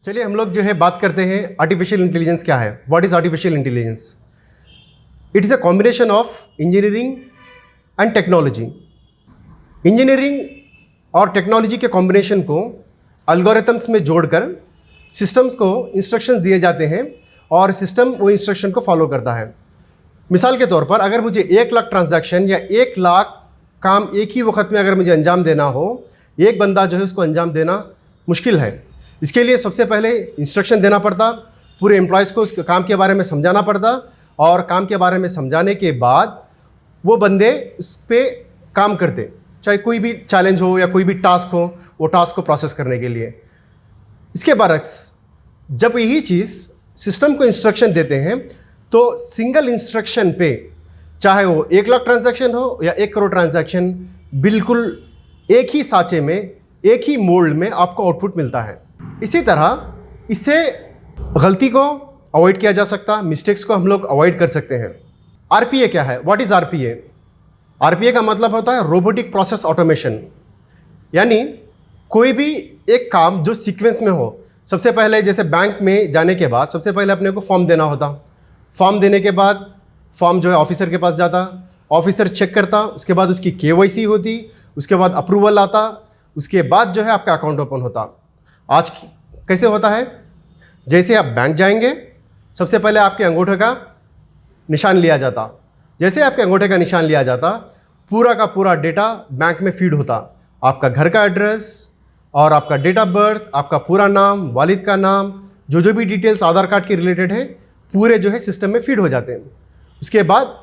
चलिए हम लोग जो है बात करते हैं आर्टिफिशियल इंटेलिजेंस क्या है। What is artificial intelligence? It is a combination of engineering and technology. Engineering और टेक्नोलॉजी के कॉम्बिनेशन को एल्गोरिथम्स में जोड़कर सिस्टम्स को इंस्ट्रक्शंस दिए जाते हैं और सिस्टम वो इंस्ट्रक्शन को फॉलो करता है। मिसाल के तौर पर अगर मुझे 1 लाख ट्रांजैक्शन या 1 लाख काम एक ही वक्त में अगर मुझे अंजाम देना हो, एक बंदा जो है उसको अंजाम देना मुश्किल है। इसके लिए सबसे पहले इंस्ट्रक्शन देना पड़ता, पूरे एम्प्लॉयज़ को उस काम के बारे में समझाना पड़ता और काम के बारे में समझाने के बाद वो बंदे उस पर काम करते, चाहे कोई भी चैलेंज हो या कोई भी टास्क हो, वो टास्क को प्रोसेस करने के लिए। इसके बरक्स जब यही चीज़ सिस्टम को इंस्ट्रक्शन देते हैं तो सिंगल इंस्ट्रक्शन पे, चाहे वो 1 लाख ट्रांजैक्शन हो या 1 करोड़ ट्रांजैक्शन, बिल्कुल एक ही साँचे में, एक ही मोल्ड में आपको आउटपुट मिलता है। इसी तरह इससे गलती को अवॉइड किया जा सकता, मिस्टेक्स को हम लोग अवॉइड कर सकते हैं। आरपीए क्या है? What is RPA? आरपीए का मतलब होता है रोबोटिक प्रोसेस ऑटोमेशन। यानी कोई भी एक काम जो सीक्वेंस में हो, सबसे पहले जैसे बैंक में जाने के बाद सबसे पहले अपने को फॉर्म देना होता, फॉर्म देने के बाद फॉर्म जो है ऑफिसर के पास जाता, ऑफिसर चेक करता, उसके बाद उसकी केवाईसी होती, उसके बाद अप्रूवल आता, उसके बाद जो है आपका अकाउंट ओपन होता। आज कैसे होता है? जैसे आप बैंक जाएंगे, सबसे पहले आपके अंगूठे का निशान लिया जाता। जैसे आपके अंगूठे का निशान लिया जाता, पूरा का पूरा डेटा बैंक में फीड होता। आपका घर का एड्रेस और आपका डेट ऑफ बर्थ, आपका पूरा नाम, वालिद का नाम, जो भी डिटेल्स आधार कार्ड के रिलेटेड है, पूरे जो है सिस्टम में फीड हो जाते हैं। उसके बाद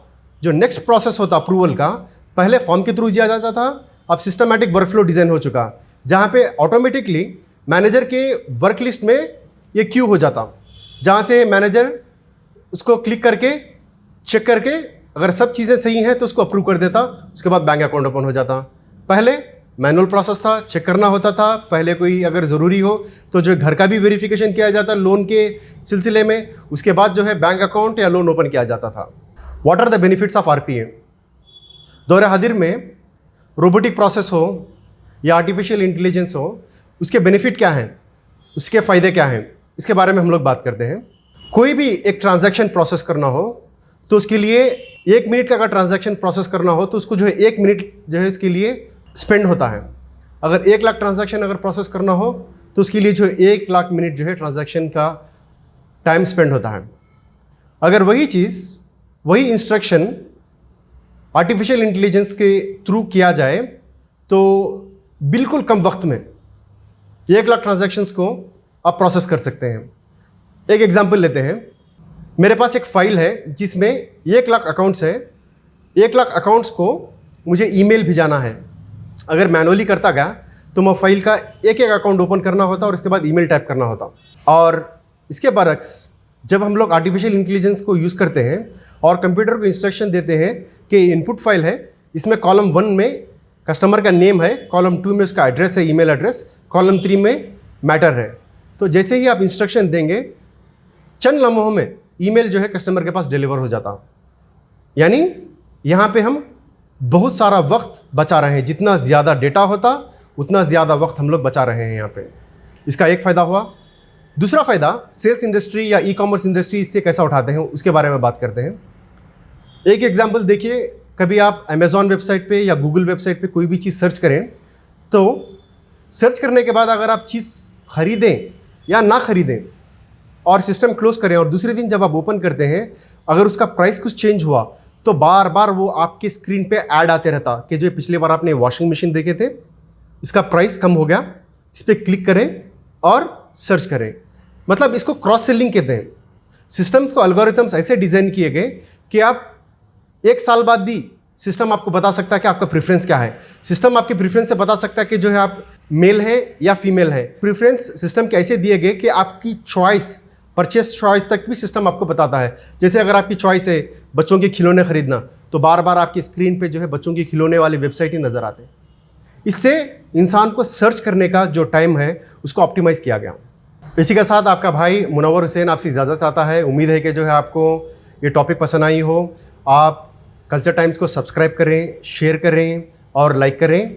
जो नेक्स्ट प्रोसेस होता अप्रूवल का, पहले फॉर्म के थ्रू दिया जाता था, अब सिस्टमैटिक वर्कफ्लो डिज़ाइन हो चुका, जहाँ पे ऑटोमेटिकली मैनेजर के वर्क लिस्ट में ये क्यू हो जाता, जहाँ से मैनेजर उसको क्लिक करके चेक करके अगर सब चीज़ें सही हैं तो उसको अप्रूव कर देता। उसके बाद बैंक अकाउंट ओपन हो जाता। पहले मैनुअल प्रोसेस था, चेक करना होता था, पहले कोई अगर ज़रूरी हो तो जो घर का भी वेरिफिकेशन किया जाता लोन के सिलसिले में, उसके बाद जो है बैंक अकाउंट या लोन ओपन किया जाता था। What are the benefits of RPA? दौर हाजिर में रोबोटिक प्रोसेस हो या आर्टिफिशियल इंटेलिजेंस हो, उसके बेनिफिट क्या हैं, उसके फ़ायदे क्या हैं, इसके बारे में हम लोग बात करते हैं। कोई भी एक ट्रांजैक्शन प्रोसेस करना हो तो उसके लिए 1 मिनट का अगर ट्रांजैक्शन प्रोसेस करना हो तो उसको जो है 1 मिनट जो है इसके लिए स्पेंड होता है। अगर 1 लाख ट्रांजैक्शन अगर प्रोसेस करना हो तो उसके लिए जो 1 लाख मिनट जो है ट्रांजैक्शन का टाइम स्पेंड होता है। अगर वही चीज़, वही इंस्ट्रक्शन आर्टिफिशियल इंटेलिजेंस के थ्रू किया जाए तो बिल्कुल कम वक्त में 1 लाख ट्रांजैक्शंस को आप प्रोसेस कर सकते हैं। एक एग्जांपल लेते हैं। मेरे पास एक फ़ाइल है जिसमें 1 लाख अकाउंट्स है। 1 लाख अकाउंट्स को मुझे ईमेल भेजाना है। अगर मैनुअली करता गया तो मैं फाइल का एक एक अकाउंट ओपन करना होता और उसके बाद ईमेल टाइप करना होता। और इसके बरक्स जब हम लोग आर्टिफिशियल इंटेलिजेंस को यूज़ करते हैं और कंप्यूटर को इंस्ट्रक्शन देते हैं कि इनपुट फाइल है, इसमें कॉलम 1 में कस्टमर का नेम है, कॉलम 2 में उसका एड्रेस है, ईमेल एड्रेस, कॉलम 3 में मैटर है, तो जैसे ही आप इंस्ट्रक्शन देंगे चंद लम्हों में ईमेल जो है कस्टमर के पास डिलीवर हो जाता। यानी यहाँ पे हम बहुत सारा वक्त बचा रहे हैं। जितना ज़्यादा डेटा होता उतना ज़्यादा वक्त हम लोग बचा रहे हैं यहाँ पे। इसका एक फ़ायदा हुआ। दूसरा फ़ायदा सेल्स इंडस्ट्री या ई कॉमर्स इंडस्ट्री इससे कैसा उठाते हैं उसके बारे में बात करते हैं। एक एग्जांपल देखिए, कभी आप अमेज़ॉन वेबसाइट पे या गूगल वेबसाइट पे कोई भी चीज़ सर्च करें तो सर्च करने के बाद अगर आप चीज़ ख़रीदें या ना ख़रीदें और सिस्टम क्लोज़ करें और दूसरे दिन जब आप ओपन करते हैं अगर उसका प्राइस कुछ चेंज हुआ तो बार बार वो आपके स्क्रीन पे ऐड आते रहता कि जो पिछली बार आपने वॉशिंग मशीन देखे थे इसका प्राइस कम हो गया, इस पर क्लिक करें और सर्च करें। मतलब इसको क्रॉस सेलिंग कहते हैं। सिस्टम्स को एल्गोरिथम्स ऐसे डिज़ाइन किए गए कि आप 1 साल बाद भी सिस्टम आपको बता सकता है कि आपका प्रेफरेंस क्या है। सिस्टम आपके प्रेफरेंस से बता सकता है कि जो है आप मेल हैं या फीमेल है। प्रेफरेंस सिस्टम के ऐसे दिए गए कि आपकी चॉइस, परचेस चॉइस तक भी सिस्टम आपको बताता है। जैसे अगर आपकी चॉइस है बच्चों के खिलौने खरीदना तो बार बार आपकी स्क्रीन पे जो है बच्चों के खिलौने वाली वेबसाइट ही नज़र आते हैं। इससे इंसान को सर्च करने का जो टाइम है उसको ऑप्टिमाइज़ किया गया। इसी के साथ आपका भाई मुनव्वर हुसैन आपसे इजाज़त चाहता है। उम्मीद है कि जो है आपको ये टॉपिक पसंद आई हो। आप कल्चर टाइम्स को सब्सक्राइब करें, शेयर करें और लाइक करें।